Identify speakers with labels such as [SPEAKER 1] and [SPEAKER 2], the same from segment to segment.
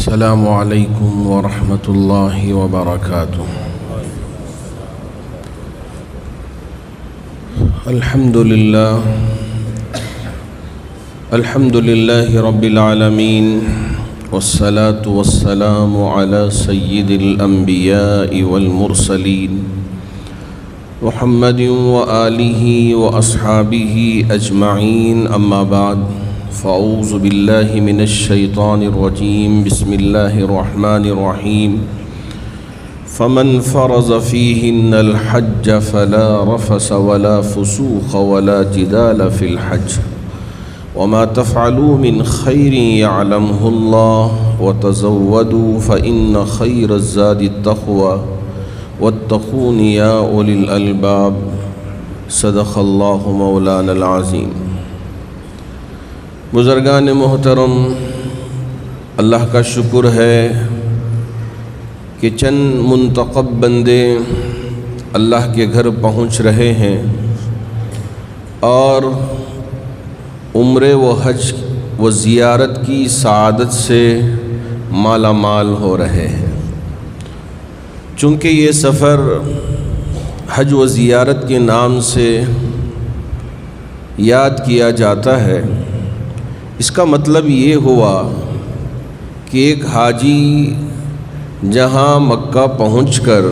[SPEAKER 1] السلام علیکم ورحمۃ اللہ وبرکاتہ۔ الحمد للہ رب العالمین، والصلاة والسلام علی سید الانبیاء والمرسلین محمد وآلہ واصحابہ اجمعین، اما بعد، فاعوذ باللہ من الشیطان الرجیم، بسم اللہ الرحمن الرحیم۔ فمن فرض فیہن الحج فلا رفث ولا فسوق ولا جدال فی الحج وما تفعلوا من خیر یعلمہ اللہ وتزودوا فإن خیر الزاد التقوی واتقون یا اولی الالباب۔ صدق اللہ مولانا العظیم۔ بزرگان محترم، اللہ کا شکر ہے کہ چند منتخب بندے اللہ کے گھر پہنچ رہے ہیں اور عمرے و حج و زیارت کی سعادت سے مالا مال ہو رہے ہیں۔ چونکہ یہ سفر حج و زیارت کے نام سے یاد کیا جاتا ہے، اس کا مطلب یہ ہوا کہ ایک حاجی جہاں مکہ پہنچ کر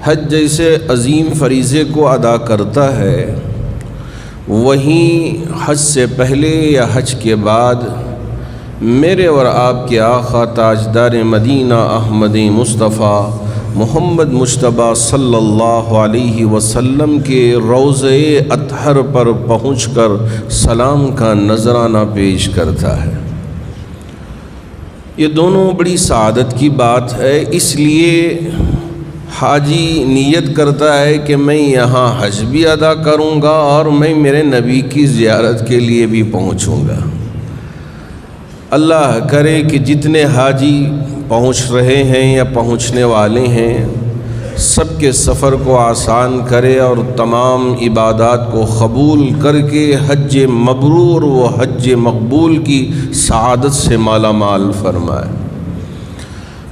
[SPEAKER 1] حج جیسے عظیم فریضے کو ادا کرتا ہے، وہیں حج سے پہلے یا حج کے بعد میرے اور آپ کے آقا تاجدار مدینہ احمد مصطفیٰ محمد مجتبیٰ صلی اللہ علیہ وسلم کے روضے اطہر پر پہنچ کر سلام کا نذرانہ پیش کرتا ہے۔ یہ دونوں بڑی سعادت کی بات ہے، اس لیے حاجی نیت کرتا ہے کہ میں یہاں حج بھی ادا کروں گا اور میں میرے نبی کی زیارت کے لیے بھی پہنچوں گا۔ اللہ کرے کہ جتنے حاجی پہنچ رہے ہیں یا پہنچنے والے ہیں، سب کے سفر کو آسان کرے اور تمام عبادات کو قبول کر کے حج مبرور و حج مقبول کی سعادت سے مالا مال فرمائے۔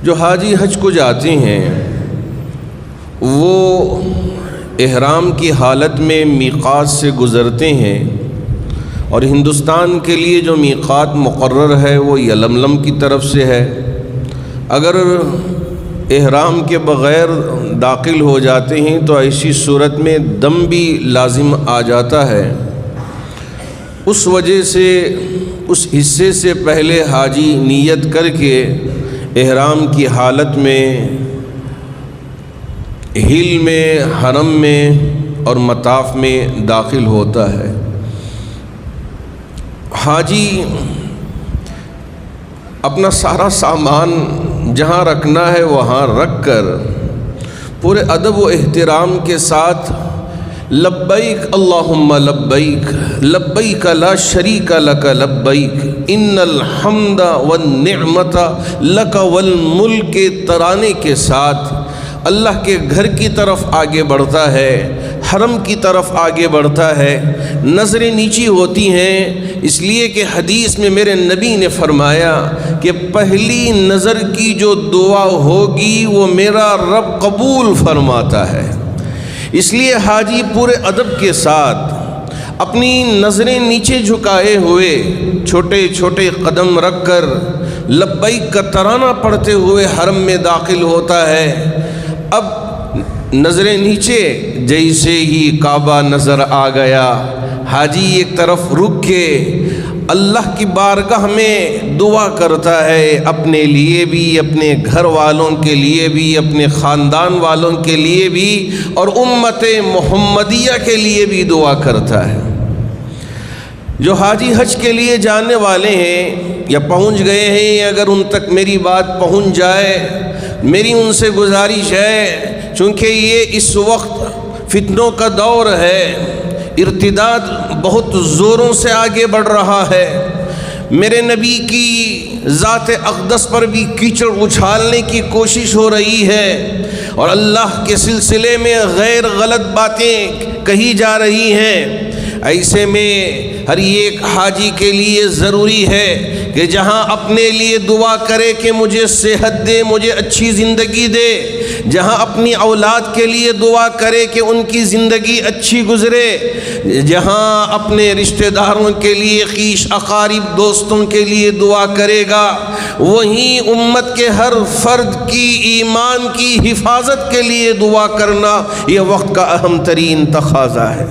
[SPEAKER 1] جو حاجی حج کو جاتے ہیں وہ احرام کی حالت میں میقات سے گزرتے ہیں، اور ہندوستان کے لیے جو میقات مقرر ہے وہ یلملم کی طرف سے ہے۔ اگر احرام کے بغیر داخل ہو جاتے ہیں تو ایسی صورت میں دم بھی لازم آ جاتا ہے۔ اس وجہ سے اس حصے سے پہلے حاجی نیت کر کے احرام کی حالت میں ہل میں، حرم میں اور مطاف میں داخل ہوتا ہے۔ حاجی اپنا سارا سامان جہاں رکھنا ہے وہاں رکھ کر پورے ادب و احترام کے ساتھ لبیک اللہم لبیک لبیک لا شریک لک لبیک ان الحمد والنعمت لک والملک ترانے کے ساتھ اللہ کے گھر کی طرف آگے بڑھتا ہے، حرم کی طرف آگے بڑھتا ہے۔ نظریں نیچی ہوتی ہیں، اس لیے کہ حدیث میں میرے نبی نے فرمایا کہ پہلی نظر کی جو دعا ہوگی وہ میرا رب قبول فرماتا ہے۔ اس لیے حاجی پورے ادب کے ساتھ اپنی نظریں نیچے جھکائے ہوئے چھوٹے چھوٹے قدم رکھ کر لبیک کا ترانہ پڑھتے ہوئے حرم میں داخل ہوتا ہے۔ اب نظریں نیچے، جیسے ہی کعبہ نظر آ گیا، حاجی ایک طرف رک کے اللہ کی بارگاہ میں دعا کرتا ہے، اپنے لیے بھی، اپنے گھر والوں کے لیے بھی، اپنے خاندان والوں کے لیے بھی اور امت محمدیہ کے لیے بھی دعا کرتا ہے۔ جو حاجی حج کے لیے جانے والے ہیں یا پہنچ گئے ہیں، اگر ان تک میری بات پہنچ جائے، میری ان سے گزارش ہے، چونکہ یہ اس وقت فتنوں کا دور ہے، ارتداد بہت زوروں سے آگے بڑھ رہا ہے، میرے نبی کی ذات اقدس پر بھی کیچڑ اچھالنے کی کوشش ہو رہی ہے، اور اللہ کے سلسلے میں غیر غلط باتیں کہی جا رہی ہیں۔ ایسے میں ہر ایک حاجی کے لیے ضروری ہے کہ جہاں اپنے لیے دعا کرے کہ مجھے صحت دے، مجھے اچھی زندگی دے، جہاں اپنی اولاد کے لیے دعا کرے کہ ان کی زندگی اچھی گزرے، جہاں اپنے رشتہ داروں کے لیے، خیش اقارب دوستوں کے لیے دعا کرے گا، وہیں امت کے ہر فرد کی ایمان کی حفاظت کے لیے دعا کرنا یہ وقت کا اہم ترین تقاضا ہے۔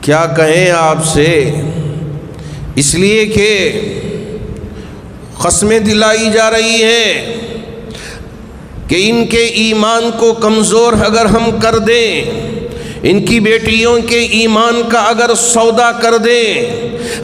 [SPEAKER 1] کیا کہیں آپ سے، اس لیے کہ قسمیں دلائی جا رہی ہیں کہ ان کے ایمان کو کمزور اگر ہم کر دیں، ان کی بیٹیوں کے ایمان کا اگر سودا کر دیں،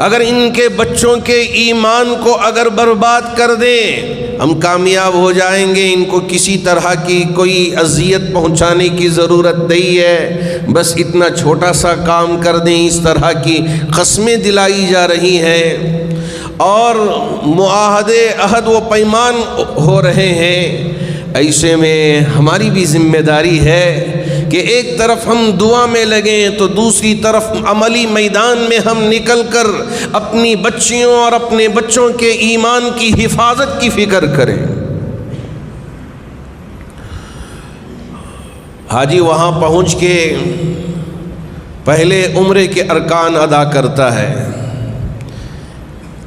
[SPEAKER 1] اگر ان کے بچوں کے ایمان کو اگر برباد کر دیں، ہم کامیاب ہو جائیں گے۔ ان کو کسی طرح کی کوئی اذیت پہنچانے کی ضرورت نہیں ہے، بس اتنا چھوٹا سا کام کر دیں۔ اس طرح کی قسمیں دلائی جا رہی ہیں اور معاہدے، عہد و پیمان ہو رہے ہیں۔ ایسے میں ہماری بھی ذمہ داری ہے کہ ایک طرف ہم دعا میں لگیں تو دوسری طرف عملی میدان میں ہم نکل کر اپنی بچیوں اور اپنے بچوں کے ایمان کی حفاظت کی فکر کریں۔ حاجی وہاں پہنچ کے پہلے عمرے کے ارکان ادا کرتا ہے،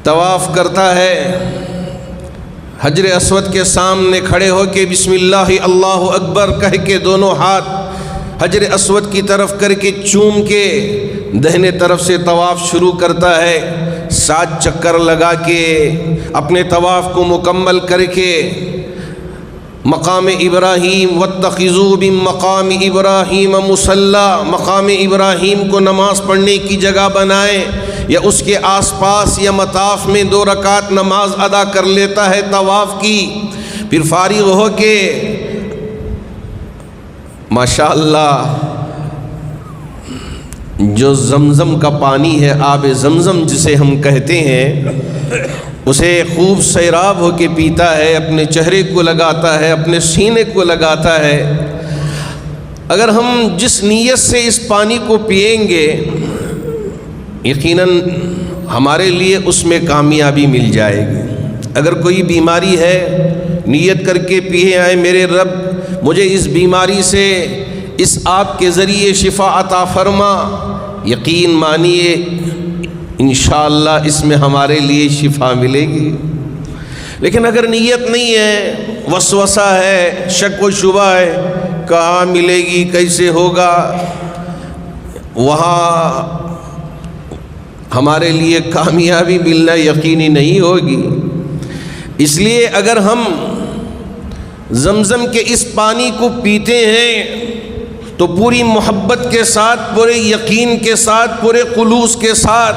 [SPEAKER 1] طواف کرتا ہے، حجر اسود کے سامنے کھڑے ہو کے بسم اللہ اللہ اکبر کہہ کے دونوں ہاتھ حجر اسود کی طرف کر کے چوم کے دہنے طرف سے طواف شروع کرتا ہے۔ 7 چکر لگا کے اپنے طواف کو مکمل کر کے مقام ابراہیم واتخذوا من مقام ابراہیم مصلی، مقام ابراہیم کو نماز پڑھنے کی جگہ بنائے، یا اس کے آس پاس یا مطاف میں 2 رکعت نماز ادا کر لیتا ہے طواف کی۔ پھر فارغ ہو کے ماشاءاللہ جو زمزم کا پانی ہے، آب زمزم جسے ہم کہتے ہیں، اسے خوب سیراب ہو کے پیتا ہے، اپنے چہرے کو لگاتا ہے، اپنے سینے کو لگاتا ہے۔ اگر ہم جس نیت سے اس پانی کو پئیں گے، یقیناً ہمارے لیے اس میں کامیابی مل جائے گی۔ اگر کوئی بیماری ہے، نیت کر کے پیے آئے، میرے رب مجھے اس بیماری سے اس آپ کے ذریعے شفا عطا فرما، یقین مانیے انشاءاللہ اس میں ہمارے لیے شفا ملے گی۔ لیکن اگر نیت نہیں ہے، وسوسہ ہے، شک و شبہ ہے، کہاں ملے گی، کیسے ہوگا، وہاں ہمارے لیے کامیابی ملنا یقینی نہیں ہوگی۔ اس لیے اگر ہم زمزم کے اس پانی کو پیتے ہیں تو پوری محبت کے ساتھ، پورے یقین کے ساتھ، پورے خلوص کے ساتھ،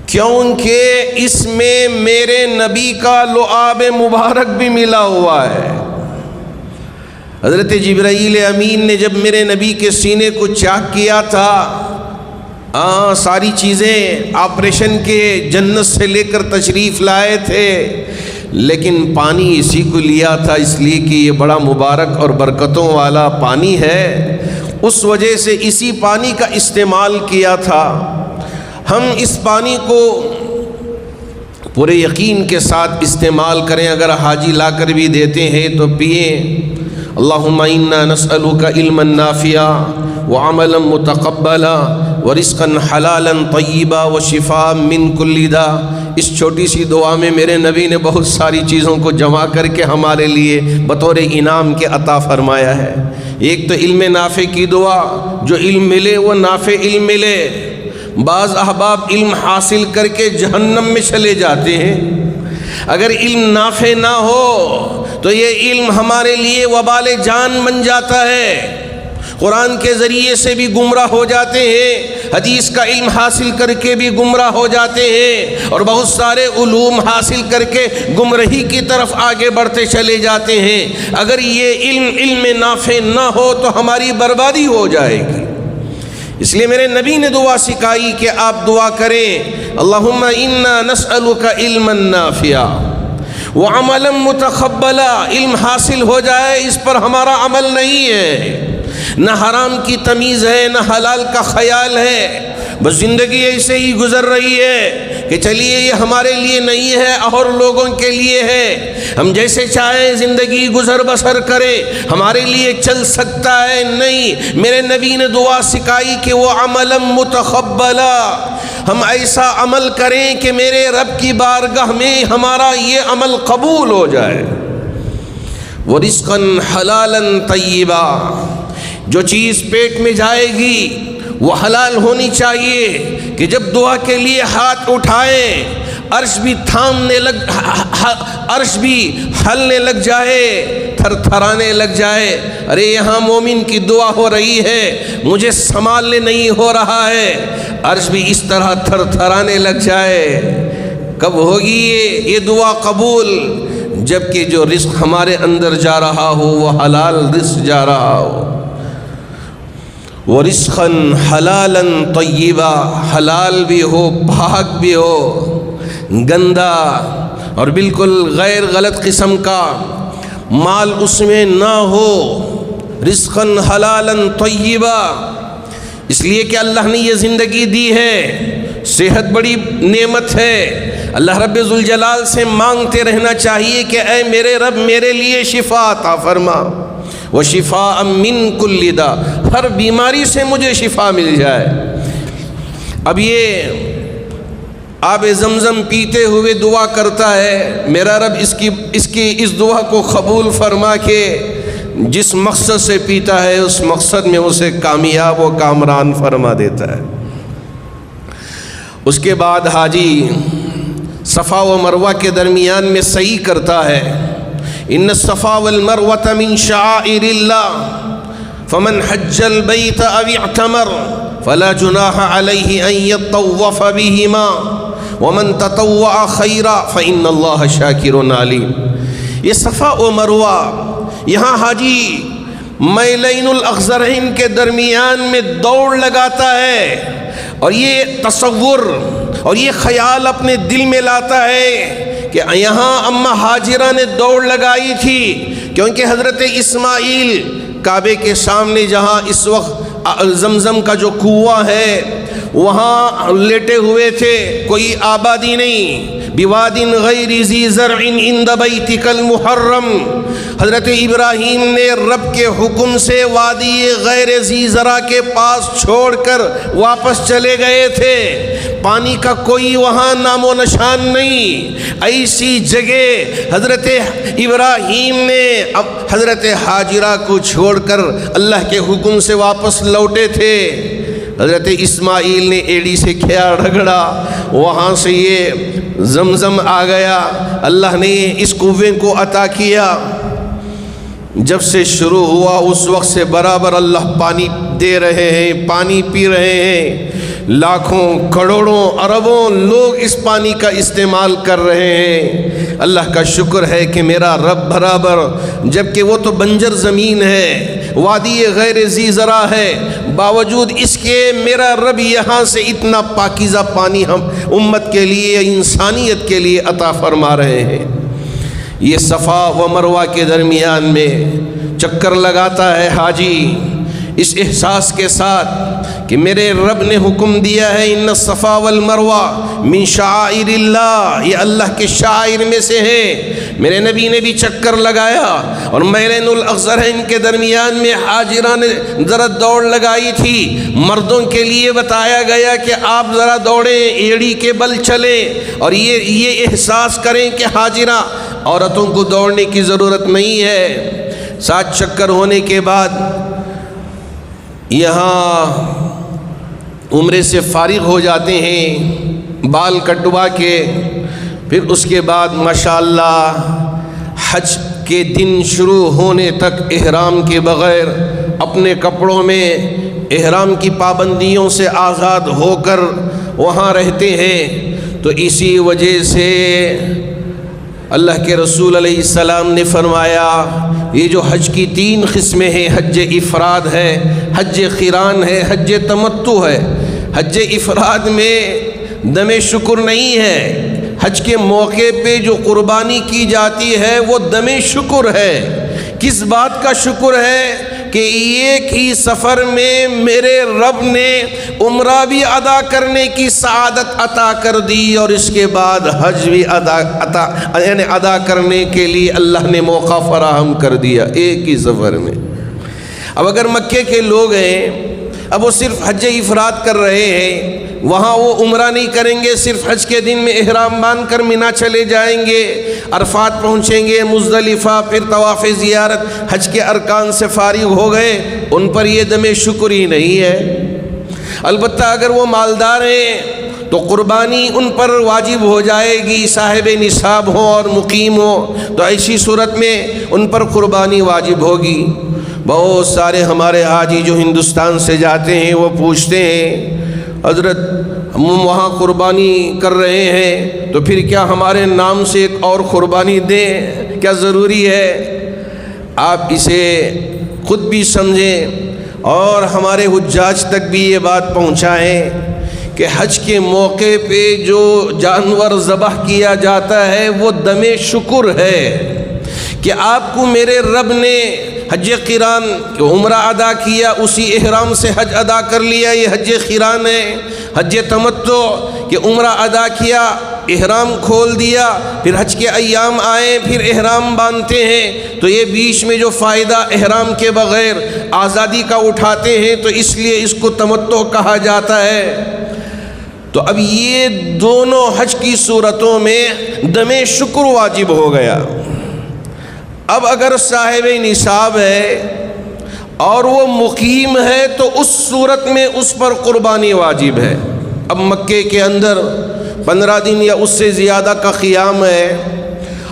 [SPEAKER 1] کیونکہ اس میں میرے نبی کا لعاب مبارک بھی ملا ہوا ہے۔ حضرت جبرائیل امین نے جب میرے نبی کے سینے کو چاک کیا تھا، ساری چیزیں آپریشن کے جنت سے لے کر تشریف لائے تھے، لیکن پانی اسی کو لیا تھا اس لیے کہ یہ بڑا مبارک اور برکتوں والا پانی ہے، اس وجہ سے اسی پانی کا استعمال کیا تھا۔ ہم اس پانی کو پورے یقین کے ساتھ استعمال کریں، اگر حاجی لا کر بھی دیتے ہیں تو پئیں۔ اللہم انا نسألک علما نافعا وعملا متقبلا ورزقا حلالا طیبا وشفاء من کل داء۔ اس چھوٹی سی دعا میں میرے نبی نے بہت ساری چیزوں کو جمع کر کے ہمارے لیے بطور انعام کے عطا فرمایا ہے۔ ایک تو علم نافع کی دعا، جو علم ملے وہ نافع علم ملے۔ بعض احباب علم حاصل کر کے جہنم میں چلے جاتے ہیں۔ اگر علم نافع نہ ہو تو یہ علم ہمارے لیے وبال جان بن جاتا ہے، قرآن کے ذریعے سے بھی گمراہ ہو جاتے ہیں، حدیث کا علم حاصل کر کے بھی گمراہ ہو جاتے ہیں، اور بہت سارے علوم حاصل کر کے گمراہی کی طرف آگے بڑھتے چلے جاتے ہیں۔ اگر یہ علم نافع نہ ہو تو ہماری بربادی ہو جائے گی۔ اس لیے میرے نبی نے دعا سکھائی کہ آپ دعا کریں، اللہم انا نسألک علما نافعا وعملا متقبلا۔ علم حاصل ہو جائے، اس پر ہمارا عمل نہیں ہے، نہ حرام کی تمیز ہے، نہ حلال کا خیال ہے، بس زندگی ایسے ہی گزر رہی ہے کہ چلیے یہ ہمارے لیے نہیں ہے اور لوگوں کے لیے ہے، ہم جیسے چاہیں زندگی گزر بسر کریں، ہمارے لیے چل سکتا ہے نہیں۔ میرے نبی نے دعا سکھائی کہ وہ عملا متقبلا، ہم ایسا عمل کریں کہ میرے رب کی بارگاہ میں ہمارا یہ عمل قبول ہو جائے۔ وَرِزْقًا حَلَالًا طَيِّبًا، جو چیز پیٹ میں جائے گی وہ حلال ہونی چاہیے کہ جب دعا کے لیے ہاتھ اٹھائیں عرش بھی عرش بھی ہلنے لگ جائے، تھر تھرانے لگ جائے، ارے یہاں مومن کی دعا ہو رہی ہے، مجھے سنبھالنے نہیں ہو رہا ہے، عرش بھی اس طرح تھر تھرانے لگ جائے۔ کب ہوگی یہ دعا قبول؟ جبکہ جو رزق ہمارے اندر جا رہا ہو وہ حلال رزق جا رہا ہو۔ وَرِزْقًا حَلَالًا طَيِّبًا، حلال بھی ہو، پاک بھی ہو، گندا اور بالکل غیر غلط قسم کا مال اس میں نہ ہو۔ رزقاً حلالاً طیبا، اس لیے کہ اللہ نے یہ زندگی دی ہے، صحت بڑی نعمت ہے۔ اللہ رب ذوالجلال سے مانگتے رہنا چاہیے کہ اے میرے رب میرے لیے شفا عطا فرما، وشفاء من کل داء، ہر بیماری سے مجھے شفا مل جائے۔ اب یہ آب زمزم پیتے ہوئے دعا کرتا ہے، میرا رب اس دعا کو قبول فرما کے جس مقصد سے پیتا ہے اس مقصد میں اسے کامیاب و کامران فرما دیتا ہے۔ اس کے بعد حاجی صفا و مروہ کے درمیان میں سعی کرتا ہے۔ ان الصفا والمروة من شعائر اللہ فمن حج البیت او اعتمر فلا جناح علیہ ان یطوف بہما ومن تطوع خیرا فإن اللہ شاکر علیم۔ یہ صفا و مروہ یہاں حاجی میلین الاخضرین کے درمیان میں دوڑ لگاتا ہے اور یہ تصور اور یہ خیال اپنے دل میں لاتا ہے کہ یہاں اماں ہاجرہ نے دوڑ لگائی تھی، کیونکہ حضرت اسماعیل کعبے کے سامنے جہاں اس وقت زمزم کا جو کنواں ہے وہاں لیٹے ہوئے تھے، کوئی آبادی نہیں۔ بواد غیر ذی زرع عند بیتک المحرم، حضرت ابراہیم نے رب کے حکم سے وادی غیر ذی زرع کے پاس چھوڑ کر واپس چلے گئے تھے، پانی کا کوئی وہاں نام و نشان نہیں۔ ایسی جگہ حضرت ابراہیم نے حضرت ہاجرہ کو چھوڑ کر اللہ کے حکم سے واپس لوٹے تھے۔ حضرت اسماعیل نے ایڑی سے کھیا رگڑا، وہاں سے یہ زمزم آ گیا، اللہ نے اس کنویں کو عطا کیا۔ جب سے شروع ہوا اس وقت سے برابر اللہ پانی دے رہے ہیں، پانی پی رہے ہیں، لاکھوں کروڑوں اربوں لوگ اس پانی کا استعمال کر رہے ہیں۔ اللہ کا شکر ہے کہ میرا رب برابر، جبکہ وہ تو بنجر زمین ہے، وادی غیر ذی زرع ہے، باوجود اس کے میرا رب یہاں سے اتنا پاکیزہ پانی ہم امت کے لیے، انسانیت کے لیے عطا فرما رہے ہیں۔ یہ صفا و مروہ کے درمیان میں چکر لگاتا ہے حاجی اس احساس کے ساتھ کہ میرے رب نے حکم دیا ہے ان الصفا والمروہ من شعائر اللہ، یہ اللہ کے شعائر میں سے ہے۔ میرے نبی نے بھی چکر لگایا اور میلین الاخضرین کے درمیان میں ہاجرہ نے ذرا دوڑ لگائی تھی۔ مردوں کے لیے بتایا گیا کہ آپ ذرا دوڑیں، ایڑی کے بل چلیں اور یہ احساس کریں کہ ہاجرہ، عورتوں کو دوڑنے کی ضرورت نہیں ہے۔ 7 چکر ہونے کے بعد یہاں عمرے سے فارغ ہو جاتے ہیں بال کٹوا کے، پھر اس کے بعد ماشاءاللہ حج کے دن شروع ہونے تک احرام کے بغیر اپنے کپڑوں میں احرام کی پابندیوں سے آزاد ہو کر وہاں رہتے ہیں۔ تو اسی وجہ سے اللہ کے رسول علیہ السلام نے فرمایا یہ جو حج کی 3 قسمیں ہیں، حج افراد ہے، حج قران ہے، حج تمتع ہے۔ حج افراد میں دم شکر نہیں ہے، حج کے موقع پہ جو قربانی کی جاتی ہے وہ دم شکر ہے۔ کس بات کا شکر ہے کہ ایک ہی سفر میں میرے رب نے عمرہ بھی ادا کرنے کی سعادت عطا کر دی اور اس کے بعد حج بھی ادا کرنے کے لیے اللہ نے موقع فراہم کر دیا ایک ہی سفر میں۔ اب اگر مکے کے لوگ ہیں، اب وہ صرف حج افراد کر رہے ہیں، وہاں وہ عمرہ نہیں کریں گے، صرف حج کے دن میں احرام باندھ کر مینا چلے جائیں گے، عرفات پہنچیں گے، مزدلفہ، پھر طواف زیارت، حج کے ارکان سے فارغ ہو گئے، ان پر یہ دم شکر ہی نہیں ہے۔ البتہ اگر وہ مالدار ہیں تو قربانی ان پر واجب ہو جائے گی، صاحب نصاب ہو اور مقیم ہو تو ایسی صورت میں ان پر قربانی واجب ہوگی۔ بہت سارے ہمارے حاجی جو ہندوستان سے جاتے ہیں وہ پوچھتے ہیں حضرت ہم وہاں قربانی کر رہے ہیں تو پھر کیا ہمارے نام سے ایک اور قربانی دیں، کیا ضروری ہے؟ آپ اسے خود بھی سمجھیں اور ہمارے حجاج تک بھی یہ بات پہنچائیں کہ حج کے موقع پہ جو جانور ذبح کیا جاتا ہے وہ دم شکر ہے کہ آپ کو میرے رب نے حج قران کہ عمرہ ادا کیا، اسی احرام سے حج ادا کر لیا، یہ حج قران ہے۔ حج تمتع کہ عمرہ ادا کیا، احرام کھول دیا، پھر حج کے ایام آئے، پھر احرام باندھتے ہیں، تو یہ بیچ میں جو فائدہ احرام کے بغیر آزادی کا اٹھاتے ہیں تو اس لیے اس کو تمتع کہا جاتا ہے۔ تو اب یہ دونوں حج کی صورتوں میں دم شکر واجب ہو گیا۔ اب اگر صاحب نصاب ہے اور وہ مقیم ہے تو اس صورت میں اس پر قربانی واجب ہے۔ اب مکے کے اندر 15 دن یا اس سے زیادہ کا قیام ہے،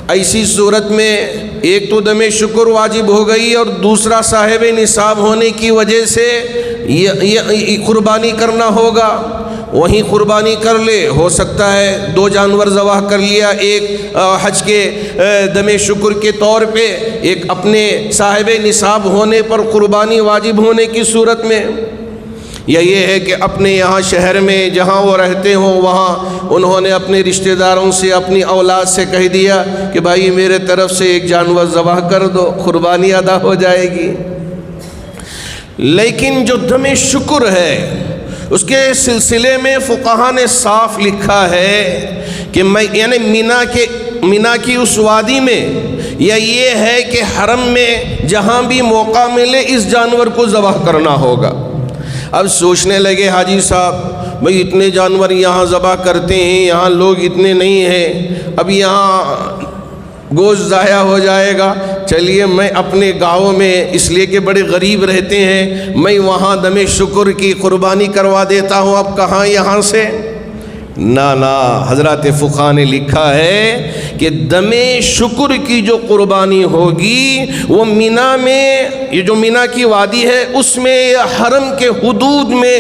[SPEAKER 1] ایسی صورت میں ایک تو دم شکر واجب ہو گئی اور دوسرا صاحب نصاب ہونے کی وجہ سے قربانی کرنا ہوگا۔ وہیں قربانی کر لے، ہو سکتا ہے 2 جانور ذبح کر لیا، ایک حج کے دم شکر کے طور پہ، ایک اپنے صاحب نصاب ہونے پر قربانی واجب ہونے کی صورت میں، یا یہ ہے کہ اپنے یہاں شہر میں جہاں وہ رہتے ہوں وہاں انہوں نے اپنے رشتہ داروں سے، اپنی اولاد سے کہہ دیا کہ بھائی میرے طرف سے ایک جانور ذبح کر دو، قربانی ادا ہو جائے گی۔ لیکن جو دم شکر ہے اس کے سلسلے میں فقہاء نے صاف لکھا ہے کہ یعنی مینا کی اس وادی میں، یا یہ ہے کہ حرم میں جہاں بھی موقع ملے اس جانور کو ذبح کرنا ہوگا۔ اب سوچنے لگے حاجی صاحب بھئی اتنے جانور یہاں ذبح کرتے ہیں، یہاں لوگ اتنے نہیں ہیں، اب یہاں گوشت ضائع ہو جائے گا، چلیے میں اپنے گاؤں میں، اس لیے کہ بڑے غریب رہتے ہیں، میں وہاں دم شکر کی قربانی کروا دیتا ہوں، اب کہاں یہاں سے؟ نا حضرات فقہاء نے لکھا ہے کہ دم شکر کی جو قربانی ہوگی وہ مینا میں، یہ جو مینا کی وادی ہے اس میں یا حرم کے حدود میں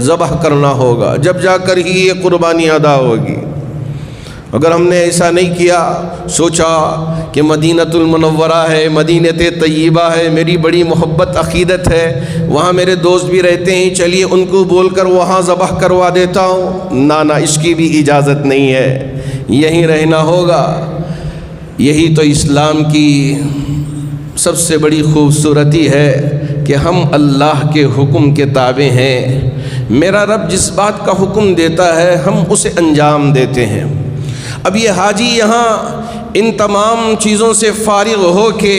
[SPEAKER 1] ذبح کرنا ہوگا، جب جا کر ہی یہ قربانی ادا ہوگی۔ اگر ہم نے ایسا نہیں کیا، سوچا کہ مدینۃ المنورہ ہے، مدینۃ طیبہ ہے، میری بڑی محبت عقیدت ہے، وہاں میرے دوست بھی رہتے ہیں، چلیے ان کو بول کر وہاں ذبح کروا دیتا ہوں، نا اس کی بھی اجازت نہیں ہے، یہیں رہنا ہوگا۔ یہی تو اسلام کی سب سے بڑی خوبصورتی ہے کہ ہم اللہ کے حکم کے تابع ہیں، میرا رب جس بات کا حکم دیتا ہے ہم اسے انجام دیتے ہیں۔ اب یہ حاجی یہاں ان تمام چیزوں سے فارغ ہو کے،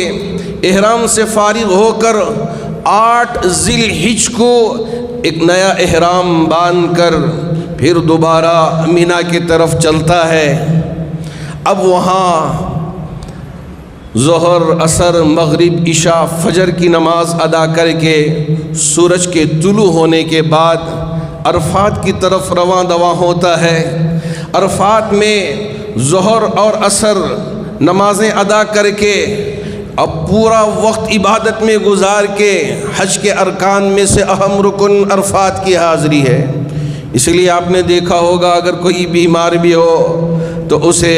[SPEAKER 1] احرام سے فارغ ہو کر 8 ذی الحجہ کو ایک نیا احرام باندھ کر پھر دوبارہ مینا کی طرف چلتا ہے۔ اب وہاں ظہر، عصر، مغرب، عشاء، فجر کی نماز ادا کر کے سورج کے طلوع ہونے کے بعد عرفات کی طرف رواں دواں ہوتا ہے۔ عرفات میں ظہر اور عصر نمازیں ادا کر کے اب پورا وقت عبادت میں گزار کے، حج کے ارکان میں سے اہم رکن عرفات کی حاضری ہے۔ اس لیے آپ نے دیکھا ہوگا اگر کوئی بیمار بھی ہو تو اسے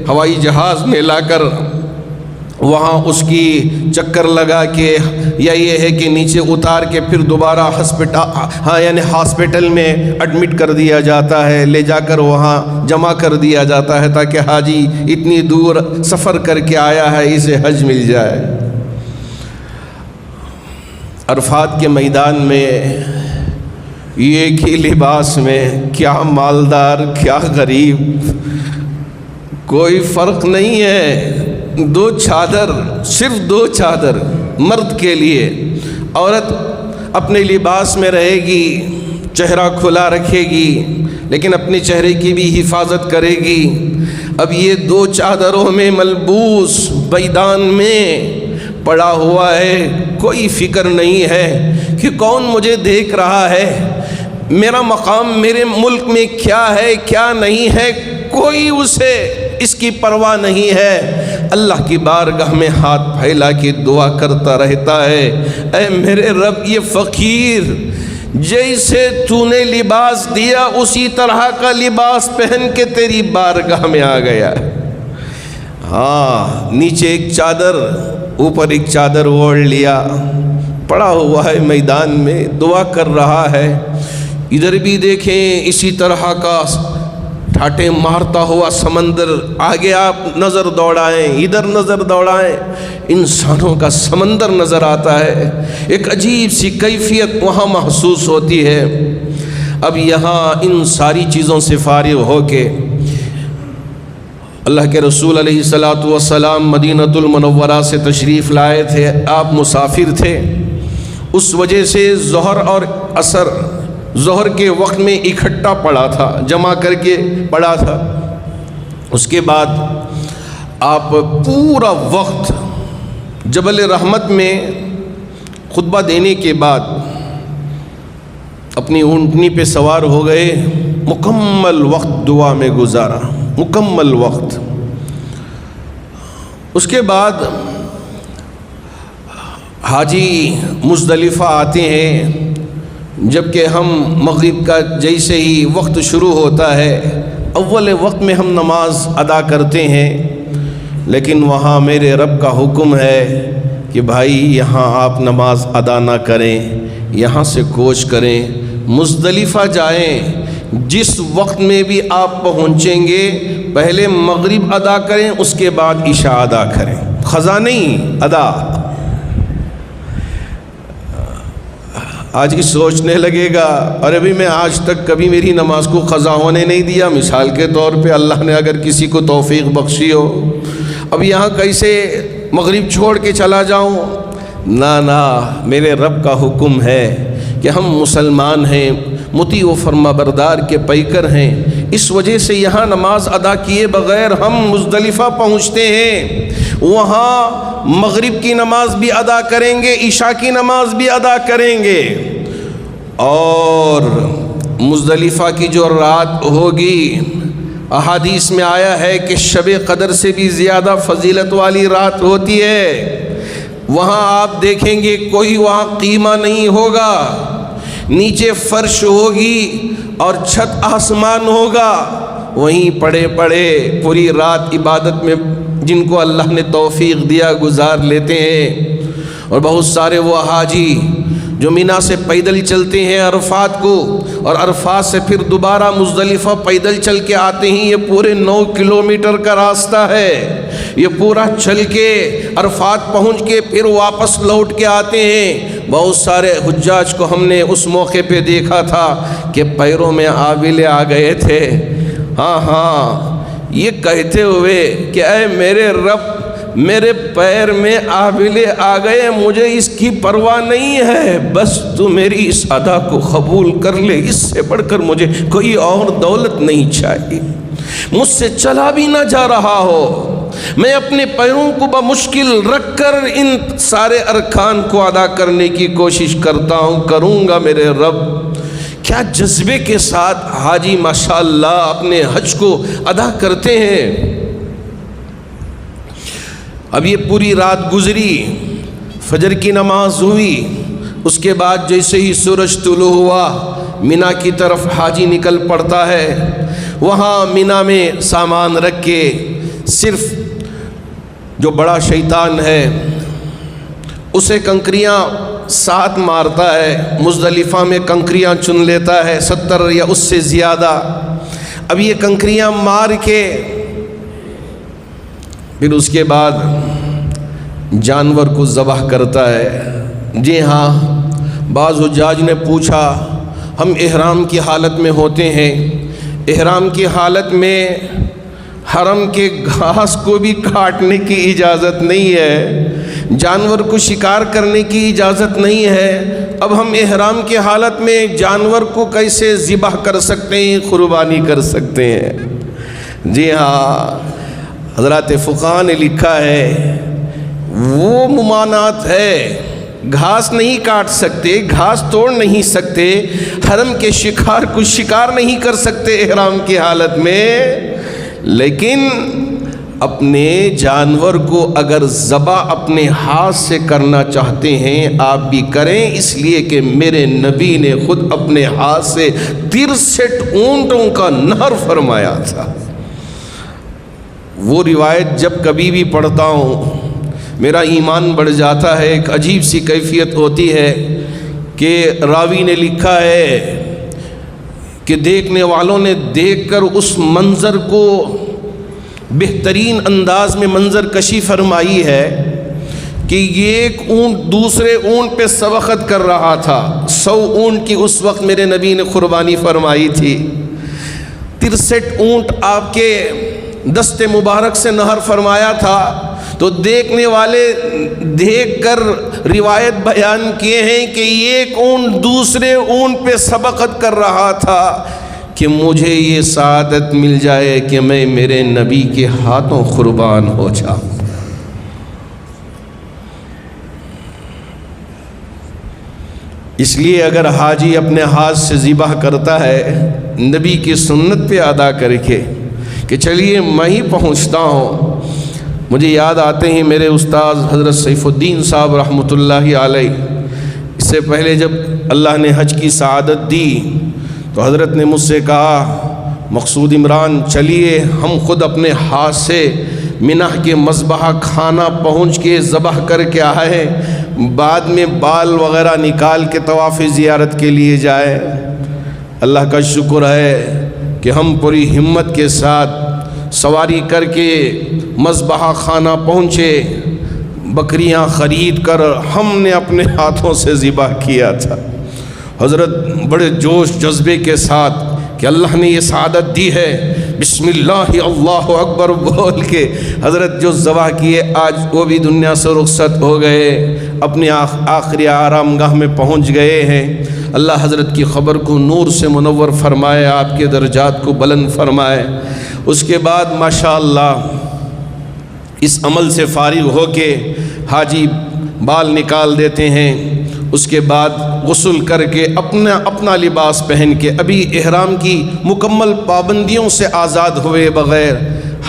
[SPEAKER 1] ہوائی جہاز میں لا کر وہاں اس کی چکر لگا کے، یا یہ ہے کہ نیچے اتار کے پھر دوبارہ ہاسپٹل میں ایڈمٹ کر دیا جاتا ہے، لے جا کر وہاں جمع کر دیا جاتا ہے تاکہ حاجی اتنی دور سفر کر کے آیا ہے اسے حج مل جائے۔ عرفات کے میدان میں ایک ہی لباس میں، کیا مالدار کیا غریب، کوئی فرق نہیں ہے، 2 چادر، صرف 2 چادر مرد کے لیے، عورت اپنے لباس میں رہے گی، چہرہ کھلا رکھے گی لیکن اپنے چہرے کی بھی حفاظت کرے گی۔ اب یہ 2 چادروں میں ملبوس میدان میں پڑا ہوا ہے، کوئی فکر نہیں ہے کہ کون مجھے دیکھ رہا ہے، میرا مقام میرے ملک میں کیا ہے کیا نہیں ہے، کوئی اسے اس کی پرواہ نہیں ہے۔ اللہ کی بارگاہ میں ہاتھ پھیلا کے دعا کرتا رہتا ہے، اے میرے رب یہ فقیر جیسے تو نے لباس دیا اسی طرح کا لباس پہن کے تیری بارگاہ میں آ گیا۔ ہاں، نیچے ایک چادر اوپر ایک چادر اوڑھ لیا، پڑا ہوا ہے میدان میں، دعا کر رہا ہے۔ ادھر بھی دیکھیں اسی طرح کا ٹھاٹے مارتا ہوا سمندر، آگے آپ نظر دوڑائیں ادھر نظر دوڑائیں، انسانوں کا سمندر نظر آتا ہے، ایک عجیب سی کیفیت وہاں محسوس ہوتی ہے۔ اب یہاں ان ساری چیزوں سے فارغ ہو کے اللہ کے رسول علیہ الصلاۃ والسلام مدینۃ المنورہ سے تشریف لائے تھے، آپ مسافر تھے، اس وجہ سے ظہر اور عصر ظہر کے وقت میں اکٹھا پڑا تھا، جمع کر کے پڑا تھا۔ اس کے بعد آپ پورا وقت جبل رحمت میں خطبہ دینے کے بعد اپنی اونٹنی پہ سوار ہو گئے، مکمل وقت دعا میں گزارا، مکمل وقت۔ اس کے بعد حاجی مزدلفہ آتے ہیں، جبکہ ہم مغرب کا جیسے ہی وقت شروع ہوتا ہے اول وقت میں ہم نماز ادا کرتے ہیں، لیکن وہاں میرے رب کا حکم ہے کہ بھائی یہاں آپ نماز ادا نہ کریں، یہاں سے کوچ کریں، مزدلفہ جائیں، جس وقت میں بھی آپ پہنچیں گے پہلے مغرب ادا کریں، اس کے بعد عشاء ادا کریں، قضا نہیں ادا۔ آج کی سوچنے لگے گا، اور ابھی میں آج تک کبھی میری نماز کو قضا ہونے نہیں دیا، مثال کے طور پہ اللہ نے اگر کسی کو توفیق بخشی ہو، اب یہاں کیسے مغرب چھوڑ کے چلا جاؤں؟ نہ، میرے رب کا حکم ہے کہ ہم مسلمان ہیں، مطیع و فرما بردار کے پیکر ہیں، اس وجہ سے یہاں نماز ادا کیے بغیر ہم مزدلفہ پہنچتے ہیں، وہاں مغرب کی نماز بھی ادا کریں گے، عشاء کی نماز بھی ادا کریں گے، اور مزدلفہ کی جو رات ہوگی، احادیث میں آیا ہے کہ شب قدر سے بھی زیادہ فضیلت والی رات ہوتی ہے۔ وہاں آپ دیکھیں گے کوئی وہاں قیمہ نہیں ہوگا، نیچے فرش ہوگی اور چھت آسمان ہوگا، وہیں پڑے پڑے پوری رات عبادت میں جن کو اللہ نے توفیق دیا گزار لیتے ہیں۔ اور بہت سارے وہ حاجی جو مینا سے پیدل چلتے ہیں عرفات کو، اور عرفات سے پھر دوبارہ مزدلفہ پیدل چل کے آتے ہیں، یہ پورے 9 کلومیٹر کا راستہ ہے، یہ پورا چل کے عرفات پہنچ کے پھر واپس لوٹ کے آتے ہیں۔ بہت سارے حجاج کو ہم نے اس موقع پہ دیکھا تھا کہ پیروں میں آبلے آ گئے تھے، ہاں یہ کہتے ہوئے کہ اے میرے رب، میرے پیر میں آبلے آ گئے، مجھے اس کی پرواہ نہیں ہے، بس تو میری اس ادا کو قبول کر لے، اس سے بڑھ کر مجھے کوئی اور دولت نہیں چاہیے، مجھ سے چلا بھی نہ جا رہا ہو، میں اپنے پیروں کو بمشکل رکھ کر ان سارے ارکان کو ادا کرنے کی کوشش کرتا ہوں، کروں گا میرے رب۔ کیا جذبے کے ساتھ حاجی ماشاءاللہ اپنے حج کو ادا کرتے ہیں۔ اب یہ پوری رات گزری، فجر کی نماز ہوئی، اس کے بعد جیسے ہی سورج طلوع ہوا مینا کی طرف حاجی نکل پڑتا ہے، وہاں مینا میں سامان رکھ کے صرف جو بڑا شیطان ہے اسے کنکریاں ساتھ مارتا ہے، مزدلفہ میں کنکریاں چن لیتا ہے 70 یا اس سے زیادہ۔ اب یہ کنکریاں مار کے پھر اس کے بعد جانور کو ذبح کرتا ہے۔ جی ہاں، بعض حجاج نے پوچھا ہم احرام کی حالت میں ہوتے ہیں، احرام کی حالت میں حرم کے گھاس کو بھی کاٹنے کی اجازت نہیں ہے، جانور کو شکار کرنے کی اجازت نہیں ہے، اب ہم احرام کی حالت میں جانور کو کیسے ذبح کر سکتے ہیں، قربانی کر سکتے ہیں؟ جی ہاں، حضرات فقہاء نے لکھا ہے وہ ممانعت ہے، گھاس نہیں کاٹ سکتے، گھاس توڑ نہیں سکتے، حرم کے شکار کو شکار نہیں کر سکتے احرام کی حالت میں، لیکن اپنے جانور کو اگر ذبح اپنے ہاتھ سے کرنا چاہتے ہیں آپ بھی کریں، اس لیے کہ میرے نبی نے خود اپنے ہاتھ سے 63 اونٹوں کا نہر فرمایا تھا۔ وہ روایت جب کبھی بھی پڑھتا ہوں میرا ایمان بڑھ جاتا ہے، ایک عجیب سی کیفیت ہوتی ہے کہ راوی نے لکھا ہے کہ دیکھنے والوں نے دیکھ کر اس منظر کو بہترین انداز میں منظر کشی فرمائی ہے کہ یہ ایک اونٹ دوسرے اونٹ پہ سبقت کر رہا تھا، 100 اونٹ کی اس وقت میرے نبی نے قربانی فرمائی تھی، 63 اونٹ آپ کے دست مبارک سے نہر فرمایا تھا، تو دیکھنے والے دیکھ کر روایت بیان کیے ہیں کہ ایک اونٹ دوسرے اونٹ پہ سبقت کر رہا تھا کہ مجھے یہ سعادت مل جائے کہ میں میرے نبی کے ہاتھوں قربان ہو جاؤں۔ اس لیے اگر حاجی اپنے ہاتھ سے ذبح کرتا ہے نبی کی سنت پہ ادا کر کے کہ چلیے میں ہی پہنچتا ہوں، مجھے یاد آتے ہیں میرے استاذ حضرت سیف الدین صاحب رحمۃ اللہ علیہ، اس سے پہلے جب اللہ نے حج کی سعادت دی تو حضرت نے مجھ سے کہا مقصود عمران چلیے ہم خود اپنے ہاتھ سے منہ کے مذبح خانہ پہنچ کے ذبح کر کے آئے، بعد میں بال وغیرہ نکال کے طواف زیارت کے لیے جائے۔ اللہ کا شکر ہے کہ ہم پوری ہمت کے ساتھ سواری کر کے مذبح خانہ پہنچے، بکریاں خرید کر ہم نے اپنے ہاتھوں سے ذبح کیا تھا۔ حضرت بڑے جوش جذبے کے ساتھ کہ اللہ نے یہ سعادت دی ہے، بسم اللہ اللہ اکبر بول کے حضرت جو ذبح کیے آج وہ بھی دنیا سے رخصت ہو گئے، اپنے آخری آرام گاہ میں پہنچ گئے ہیں۔ اللہ حضرت کی خبر کو نور سے منور فرمائے، آپ کے درجات کو بلند فرمائے۔ اس کے بعد ماشاءاللہ اس عمل سے فارغ ہو کے حاجی بال نکال دیتے ہیں، اس کے بعد غسل کر کے اپنا لباس پہن کے ابھی احرام کی مکمل پابندیوں سے آزاد ہوئے بغیر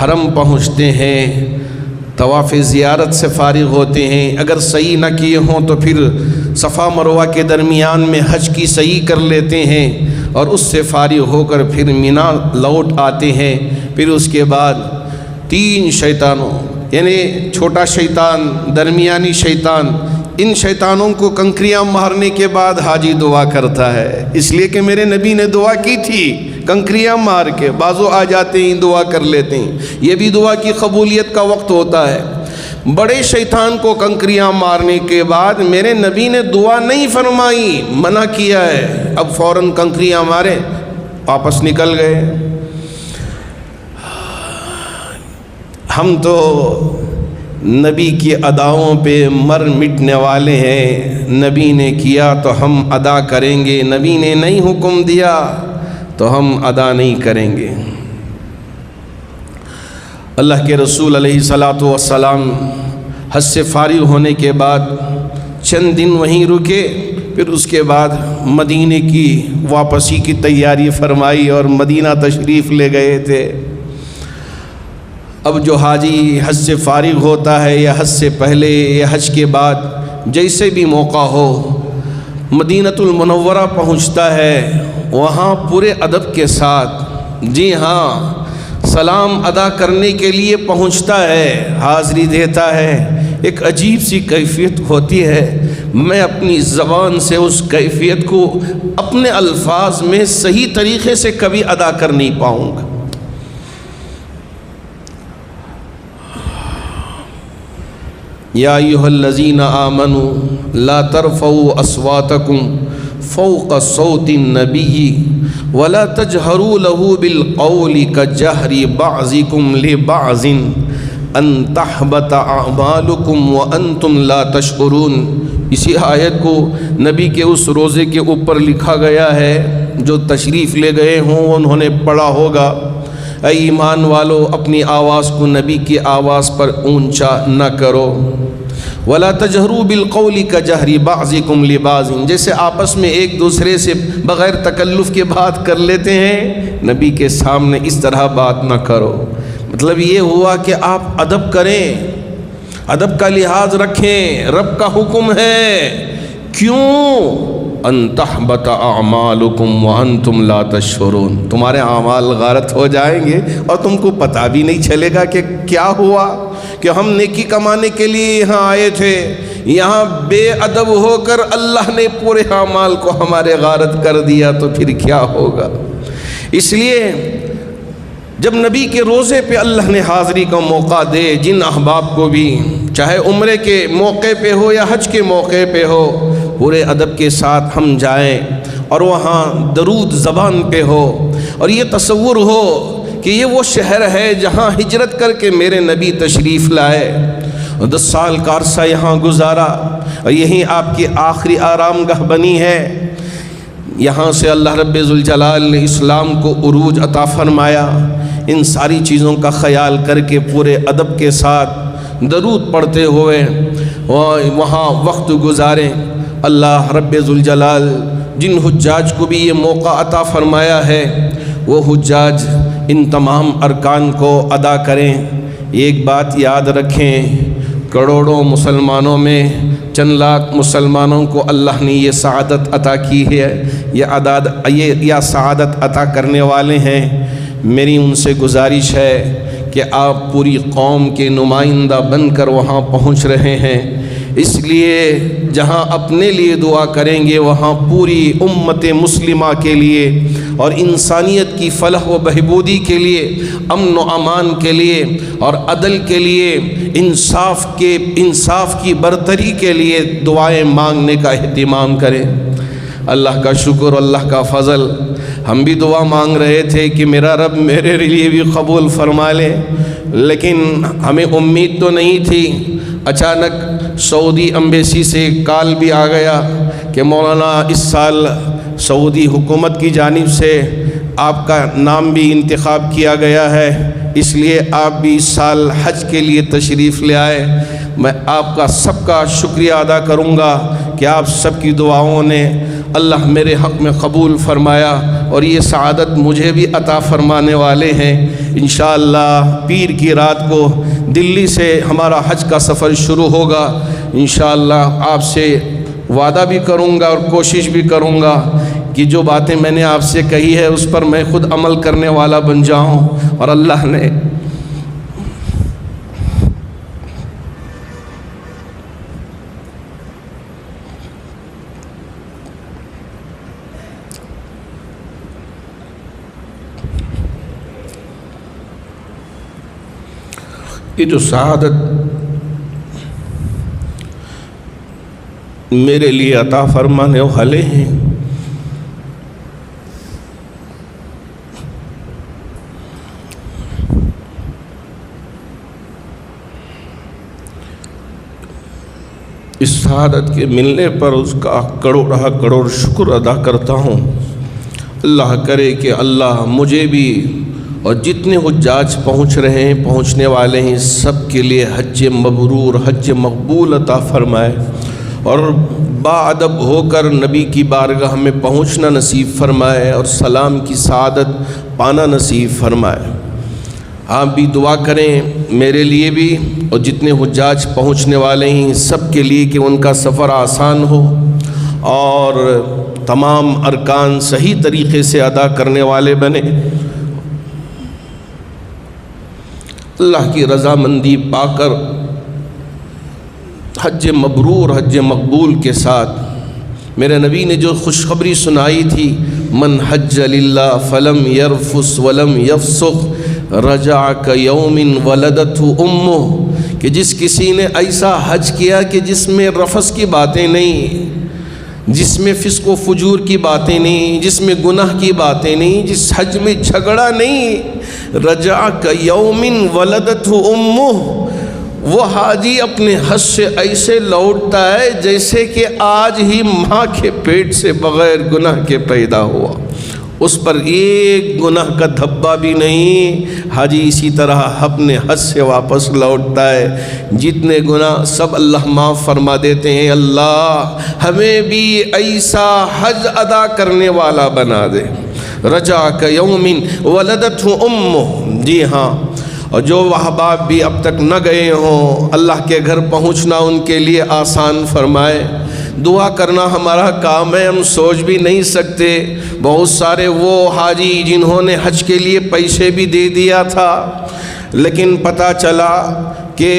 [SPEAKER 1] حرم پہنچتے ہیں، طواف زیارت سے فارغ ہوتے ہیں۔ اگر صحیح نہ کیے ہوں تو پھر صفا مروہ کے درمیان میں حج کی صحیح کر لیتے ہیں اور اس سے فارغ ہو کر پھر مینا لوٹ آتے ہیں۔ پھر اس کے بعد 3 شیطانوں یعنی چھوٹا شیطان، درمیانی شیطان، ان شیطانوں کو کنکریاں مارنے کے بعد حاجی دعا کرتا ہے، اس لیے کہ میرے نبی نے دعا کی تھی کنکریاں مار کے، بعضوں آ جاتے ہیں دعا کر لیتے ہیں، یہ بھی دعا کی قبولیت کا وقت ہوتا ہے۔ بڑے شیطان کو کنکریاں مارنے کے بعد میرے نبی نے دعا نہیں فرمائی، منع کیا ہے، اب فوراً کنکریاں مارے واپس نکل گئے۔ ہم تو نبی کی اداؤں پہ مر مٹنے والے ہیں، نبی نے کیا تو ہم ادا کریں گے، نبی نے نہیں حکم دیا تو ہم ادا نہیں کریں گے۔ اللہ کے رسول علیہ الصلاۃ والسلام حج سے فارغ ہونے کے بعد چند دن وہیں رکے، پھر اس کے بعد مدینے کی واپسی کی تیاری فرمائی اور مدینہ تشریف لے گئے تھے۔ اب جو حاجی حج سے فارغ ہوتا ہے یا حج سے پہلے یا حج کے بعد جیسے بھی موقع ہو مدینۃ المنورہ پہنچتا ہے، وہاں پورے ادب کے ساتھ جی ہاں سلام ادا کرنے کے لیے پہنچتا ہے، حاضری دیتا ہے۔ ایک عجیب سی کیفیت ہوتی ہے، میں اپنی زبان سے اس کیفیت کو اپنے الفاظ میں صحیح طریقے سے کبھی ادا کر نہیں پاؤں گا۔ یا ایھا الذین آمنوا لا ترفعوا اصواتکم فوق صوت النبی ولا تجہروا له بالقول کجہر بعضکم لبعض ان تحبط اعمالکم وانتم لا تشعرون۔ اسی آیت کو نبی کے اس روزے کے اوپر لکھا گیا ہے، جو تشریف لے گئے ہوں انہوں نے پڑھا ہوگا، اے ایمان والو اپنی آواز کو نبی کی آواز پر اونچا نہ کرو، ولا تجہروا بالقول کجہر بعضکم لبعض، جیسے آپس میں ایک دوسرے سے بغیر تکلف کے بات کر لیتے ہیں، نبی کے سامنے اس طرح بات نہ کرو۔ مطلب یہ ہوا کہ آپ ادب کریں، ادب کا لحاظ رکھیں، رب کا حکم ہے۔ کیوں؟ ان تحبط اعمالکم وانتم لا تشعرون، تمہارے اعمال غارت ہو جائیں گے اور تم کو پتہ بھی نہیں چلے گا کہ کیا ہوا، کہ ہم نیکی کمانے کے لیے یہاں آئے تھے، یہاں بے ادب ہو کر اللہ نے پورے اعمال کو ہمارے غارت کر دیا تو پھر کیا ہوگا۔ اس لیے جب نبی کے روزے پہ اللہ نے حاضری کا موقع دے، جن احباب کو بھی چاہے عمرے کے موقع پہ ہو یا حج کے موقع پہ ہو، پورے ادب کے ساتھ ہم جائیں اور وہاں درود زبان پہ ہو، اور یہ تصور ہو کہ یہ وہ شہر ہے جہاں ہجرت کر کے میرے نبی تشریف لائے، 10 سال کا عرصہ یہاں گزارا اور یہیں آپ کی آخری آرام گاہ بنی ہے۔ یہاں سے اللہ رب ذوالجلال نے اسلام کو عروج عطا فرمایا۔ ان ساری چیزوں کا خیال کر کے پورے ادب کے ساتھ درود پڑھتے ہوئے وہاں وقت گزاریں۔ اللہ رب ذوالجلال جن حجاج کو بھی یہ موقع عطا فرمایا ہے، وہ حجاج ان تمام ارکان کو ادا کریں۔ ایک بات یاد رکھیں، کروڑوں مسلمانوں میں چند لاکھ مسلمانوں کو اللہ نے یہ سعادت عطا کی ہے، یہ سعادت عطا کرنے والے ہیں۔ میری ان سے گزارش ہے کہ آپ پوری قوم کے نمائندہ بن کر وہاں پہنچ رہے ہیں، اس لیے جہاں اپنے لیے دعا کریں گے وہاں پوری امت مسلمہ کے لیے اور انسانیت کی فلاح و بہبودی کے لیے، امن و امان کے لیے اور عدل کے لیے، انصاف کی برتری کے لیے دعائیں مانگنے کا اہتمام کریں۔ اللہ کا شکر، اللہ کا فضل، ہم بھی دعا مانگ رہے تھے کہ میرا رب میرے لیے بھی قبول فرما لے، لیکن ہمیں امید تو نہیں تھی۔ اچانک سعودی ایمبیسی سے کال بھی آ گیا کہ مولانا اس سال سعودی حکومت کی جانب سے آپ کا نام بھی انتخاب کیا گیا ہے، اس لیے آپ بھی اس سال حج کے لیے تشریف لے آئے۔ میں آپ کا سب کا شکریہ ادا کروں گا کہ آپ سب کی دعاؤں نے اللہ میرے حق میں قبول فرمایا اور یہ سعادت مجھے بھی عطا فرمانے والے ہیں۔ انشاءاللہ پیر کی رات کو دلی سے ہمارا حج کا سفر شروع ہوگا۔ انشاءاللہ آپ سے وعدہ بھی کروں گا اور کوشش بھی کروں گا کہ جو باتیں میں نے آپ سے کہی ہے اس پر میں خود عمل کرنے والا بن جاؤں، اور اللہ نے یہ جو سعادت میرے لیے عطا فرمانے والے ہیں، اس سعادت کے ملنے پر اس کا کروڑ شکر ادا کرتا ہوں۔ اللہ کرے کہ اللہ مجھے بھی اور جتنے حجاج پہنچ رہے ہیں، پہنچنے والے ہیں، سب کے لیے حج مبرور، حج مقبول عطا فرمائے، اور باادب ہو کر نبی کی بارگاہ میں پہنچنا نصیب فرمائے اور سلام کی سعادت پانا نصیب فرمائے۔ آپ بھی دعا کریں میرے لیے بھی اور جتنے حجاج پہنچنے والے ہیں سب کے لیے کہ ان کا سفر آسان ہو اور تمام ارکان صحیح طریقے سے ادا کرنے والے بنے۔ اللہ کی رضامندی پا کر حج مبرور، حج مقبول کے ساتھ میرے نبی نے جو خوشخبری سنائی تھی، من حج للہ فلم یرفس ولم یفسق رجع کیوم ولدتہ امہ، کہ جس کسی نے ایسا حج کیا کہ جس میں رفث کی باتیں نہیں، جس میں فسق و فجور کی باتیں نہیں، جس میں گناہ کی باتیں نہیں، جس حج میں جھگڑا نہیں، رجع کیوم ولدتہ امہ، وہ حاجی اپنے حج سے ایسے لوٹتا ہے جیسے کہ آج ہی ماں کے پیٹ سے بغیر گناہ کے پیدا ہوا، اس پر ایک گناہ کا دھبا بھی نہیں۔ حاجی اسی طرح اپنے حج سے واپس لوٹتا ہے، جتنے گناہ سب اللہ معاف فرما دیتے ہیں۔ اللہ ہمیں بھی ایسا حج ادا کرنے والا بنا دے۔ رجع کیوم ولدتہ امہ، جی ہاں، اور جو احباب بھی اب تک نہ گئے ہوں، اللہ کے گھر پہنچنا ان کے لیے آسان فرمائے۔ دعا کرنا ہمارا کام ہے، ہم سوچ بھی نہیں سکتے۔ بہت سارے وہ حاجی جنہوں نے حج کے لیے پیسے بھی دے دیا تھا، لیکن پتہ چلا کہ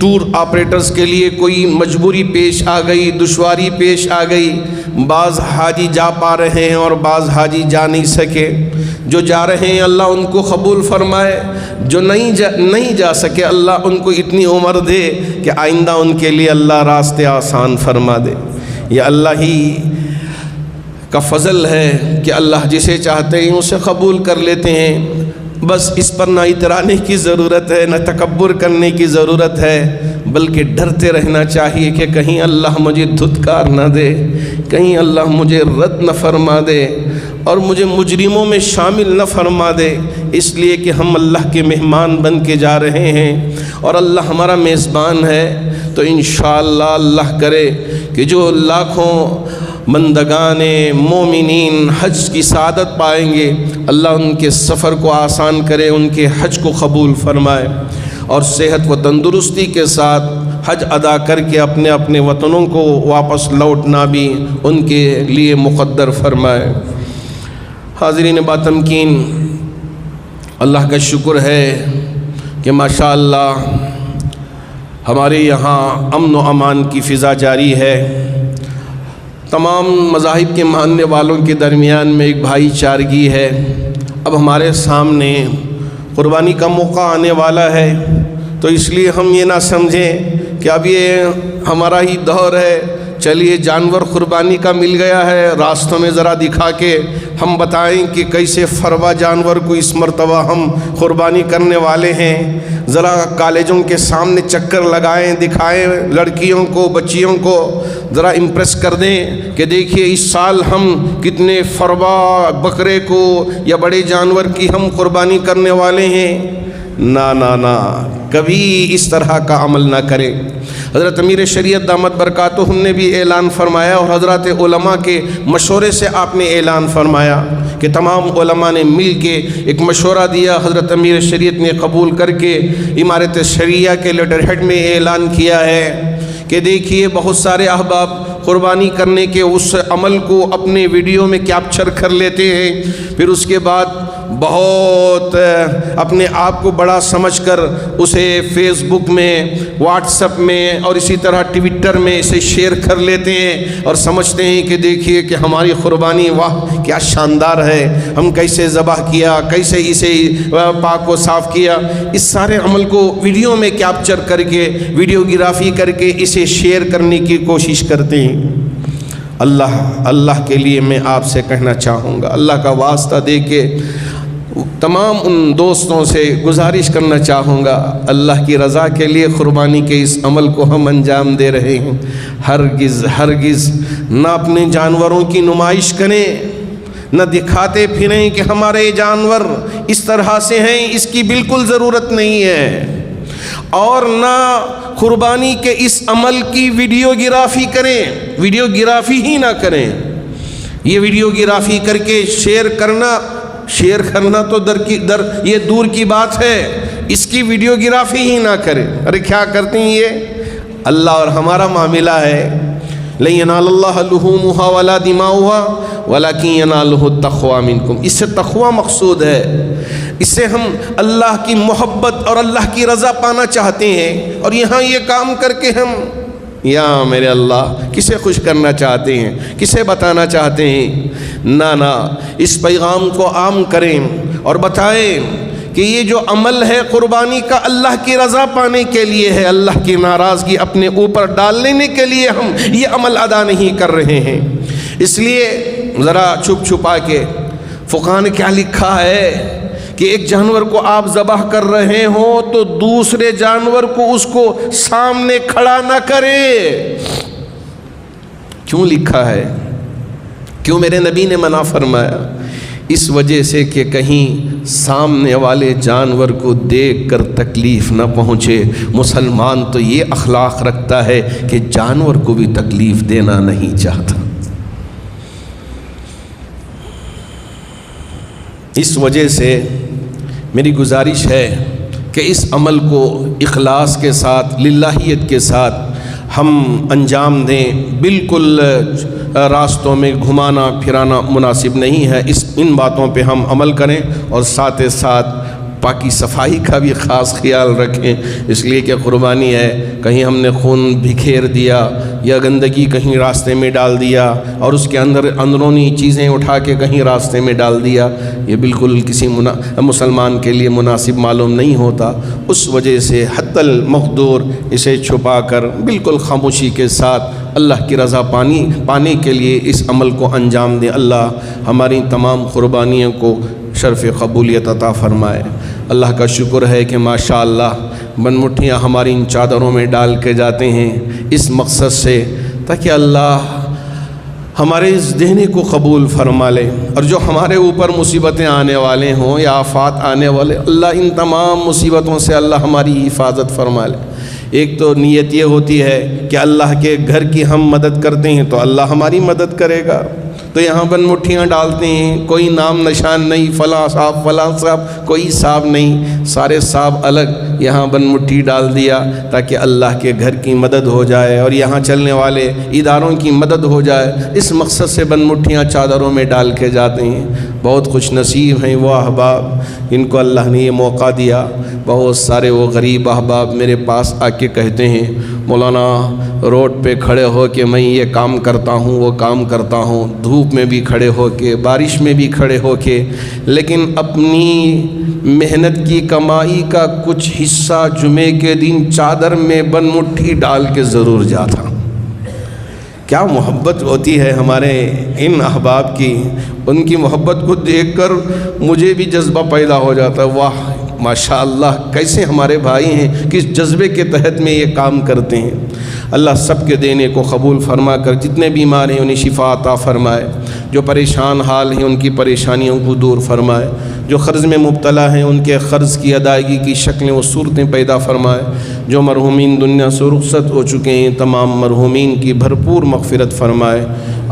[SPEAKER 1] ٹور آپریٹرز کے لیے کوئی مجبوری پیش آ گئی، دشواری پیش آ گئی۔ بعض حاجی جا پا رہے ہیں اور بعض حاجی جا نہیں سکے۔ جو جا رہے ہیں اللہ ان کو قبول فرمائے، جو نہیں جا سکے اللہ ان کو اتنی عمر دے کہ آئندہ ان کے لیے اللہ راستے آسان فرما دے۔ یہ اللہ ہی کا فضل ہے کہ اللہ جسے چاہتے ہیں اسے قبول کر لیتے ہیں۔ بس اس پر نہ اترانے کی ضرورت ہے، نہ تکبر کرنے کی ضرورت ہے، بلکہ ڈرتے رہنا چاہیے کہ کہیں اللہ مجھے دھتکار نہ دے، کہیں اللہ مجھے رد نہ فرما دے اور مجھے مجرموں میں شامل نہ فرما دے، اس لیے کہ ہم اللہ کے مہمان بن کے جا رہے ہیں اور اللہ ہمارا میزبان ہے۔ تو انشاءاللہ اللہ کرے کہ جو لاکھوں بندگان مومنین حج کی سعادت پائیں گے، اللہ ان کے سفر کو آسان کرے، ان کے حج کو قبول فرمائے اور صحت و تندرستی کے ساتھ حج ادا کر کے اپنے اپنے وطنوں کو واپس لوٹنا بھی ان کے لیے مقدر فرمائے۔ حاضرین باتمکین، اللہ کا شکر ہے کہ ماشاءاللہ ہمارے یہاں امن و امان کی فضا جاری ہے۔ تمام مذاہب کے ماننے والوں کے درمیان میں ایک بھائی چارگی ہے۔ اب ہمارے سامنے قربانی کا موقع آنے والا ہے، تو اس لیے ہم یہ نہ سمجھیں کہ اب یہ ہمارا ہی دور ہے، چلیے جانور قربانی کا مل گیا ہے، راستوں میں ذرا دکھا کے ہم بتائیں کہ کیسے فروا جانور کو اس مرتبہ ہم قربانی کرنے والے ہیں۔ ذرا کالجوں کے سامنے چکر لگائیں، دکھائیں لڑکیوں کو، بچیوں کو، ذرا امپریس کر دیں کہ دیکھیے اس سال ہم کتنے فروا بکرے کو یا بڑے جانور کی ہم قربانی کرنے والے ہیں۔ نہ کبھی اس طرح کا عمل نہ کریں۔ حضرت امیر شریعت دامت برکاتہم نے بھی اعلان فرمایا اور حضرات علماء کے مشورے سے آپ نے اعلان فرمایا کہ تمام علماء نے مل کے ایک مشورہ دیا، حضرت امیر شریعت نے قبول کر کے امارت شریعہ کے لیٹر ہیڈ میں اعلان کیا ہے کہ دیکھیے بہت سارے احباب قربانی کرنے کے اس عمل کو اپنے ویڈیو میں کیپچر کر لیتے ہیں، پھر اس کے بعد بہت اپنے آپ کو بڑا سمجھ کر اسے فیس بک میں، واٹس ایپ میں اور اسی طرح ٹویٹر میں اسے شیئر کر لیتے ہیں اور سمجھتے ہیں کہ دیکھیے کہ ہماری قربانی واہ کیا شاندار ہے، ہم کیسے ذبح کیا، کیسے اسے پاک و صاف کیا۔ اس سارے عمل کو ویڈیو میں کیپچر کر کے، ویڈیو گرافی کر کے اسے شیئر کرنے کی کوشش کرتے ہیں۔ اللہ کے لیے میں آپ سے کہنا چاہوں گا، اللہ کا واسطہ دے کے تمام ان دوستوں سے گزارش کرنا چاہوں گا، اللہ کی رضا کے لیے قربانی کے اس عمل کو ہم انجام دے رہے ہیں، ہرگز نہ اپنے جانوروں کی نمائش کریں، نہ دکھاتے پھریں کہ ہمارے جانور اس طرح سے ہیں، اس کی بالکل ضرورت نہیں ہے، اور نہ قربانی کے اس عمل کی ویڈیو گرافی کریں، ویڈیو گرافی ہی نہ کریں۔ یہ ویڈیو گرافی کر کے شیئر کرنا تو یہ دور کی بات ہے، اس کی ویڈیو گرافی ہی نہ کریں۔ ارے کیا کرتے ہیں یہ؟ اللہ اور ہمارا معاملہ ہے، لَن يَنَالَ اللَّهَ لُحُومُهَا وَلَا دِمَاؤُهَا وَلَكِن يَنَالُهُ التَّقْوَىٰ مِنكُمْ۔ اس سے تقویٰ مقصود ہے، اس سے ہم اللہ کی محبت اور اللہ کی رضا پانا چاہتے ہیں، اور یہاں یہ کام کر کے ہم یا میرے اللہ کسے خوش کرنا چاہتے ہیں، کسے بتانا چاہتے ہیں؟ نہ اس پیغام کو عام کریں اور بتائیں کہ یہ جو عمل ہے قربانی کا اللہ کی رضا پانے کے لیے ہے، اللہ کی ناراضگی اپنے اوپر ڈال لینے کے لیے ہم یہ عمل ادا نہیں کر رہے ہیں۔ اس لیے ذرا چھپ چھپا کے فقہاء نے کیا لکھا ہے کہ ایک جانور کو آپ ذبح کر رہے ہوں تو دوسرے جانور کو اس کو سامنے کھڑا نہ کرے۔ کیوں لکھا ہے؟ کیوں میرے نبی نے منع فرمایا؟ اس وجہ سے کہ کہیں سامنے والے جانور کو دیکھ کر تکلیف نہ پہنچے۔ مسلمان تو یہ اخلاق رکھتا ہے کہ جانور کو بھی تکلیف دینا نہیں چاہتا۔ اس وجہ سے میری گزارش ہے کہ اس عمل کو اخلاص کے ساتھ، للہیت کے ساتھ ہم انجام دیں۔ بالکل راستوں میں گھمانا پھرانا مناسب نہیں ہے۔ ان باتوں پہ ہم عمل کریں اور ساتھ ساتھ پاکی صفائی کا بھی خاص خیال رکھیں، اس لیے کہ قربانی ہے، کہیں ہم نے خون بکھیر دیا یا گندگی کہیں راستے میں ڈال دیا اور اس کے اندرونی چیزیں اٹھا کے کہیں راستے میں ڈال دیا، یہ بالکل کسی مسلمان کے لیے مناسب معلوم نہیں ہوتا۔ اس وجہ سے حتی المقدور اسے چھپا کر بالکل خاموشی کے ساتھ اللہ کی رضا پانے کے لیے اس عمل کو انجام دیں۔ اللہ ہماری تمام قربانیوں کو شرف قبولیت عطا فرمائے۔ اللہ کا شکر ہے کہ ماشاءاللہ بن مٹھیاں ہماری ان چادروں میں ڈال کے جاتے ہیں اس مقصد سے تاکہ اللہ ہمارے اس دینے کو قبول فرما لے، اور جو ہمارے اوپر مصیبتیں آنے والے ہوں یا آفات آنے والے، اللہ ان تمام مصیبتوں سے اللہ ہماری حفاظت فرما لے۔ ایک تو نیت یہ ہوتی ہے کہ اللہ کے گھر کی ہم مدد کرتے ہیں تو اللہ ہماری مدد کرے گا، تو یہاں بن مٹھیاں ڈالتے ہیں، کوئی نام نشان نہیں، فلاں صاحب کوئی صاحب نہیں، سارے صاحب الگ، یہاں بن مٹھی ڈال دیا تاکہ اللہ کے گھر کی مدد ہو جائے اور یہاں چلنے والے اداروں کی مدد ہو جائے۔ اس مقصد سے بن مٹھیاں چادروں میں ڈال کے جاتے ہیں۔ بہت خوش نصیب ہیں وہ احباب ان کو اللہ نے یہ موقع دیا۔ بہت سارے وہ غریب احباب میرے پاس آ کے کہتے ہیں مولانا روڈ پہ کھڑے ہو کے میں یہ کام کرتا ہوں وہ کام کرتا ہوں، دھوپ میں بھی کھڑے ہو کے، بارش میں بھی کھڑے ہو کے، لیکن اپنی محنت کی کمائی کا کچھ حصہ جمعے کے دن چادر میں بن مٹھی ڈال کے ضرور جاتا۔ کیا محبت ہوتی ہے ہمارے ان احباب کی، ان کی محبت کو دیکھ کر مجھے بھی جذبہ پیدا ہو جاتا ہے، واہ ماشاءاللہ کیسے ہمارے بھائی ہیں، کس جذبے کے تحت میں یہ کام کرتے ہیں۔ اللہ سب کے دینے کو قبول فرما کر جتنے بیمار ہیں انہیں شفا عطا فرمائے، جو پریشان حال ہیں ان کی پریشانیوں کو دور فرمائے، جو قرض میں مبتلا ہیں ان کے قرض کی ادائیگی کی شکلیں و صورتیں پیدا فرمائے، جو مرحومین دنیا سے رخصت ہو چکے ہیں تمام مرحومین کی بھرپور مغفرت فرمائے۔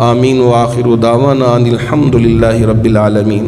[SPEAKER 1] آمین۔ وآخر دعوانا ان الحمد للہ رب العالمین۔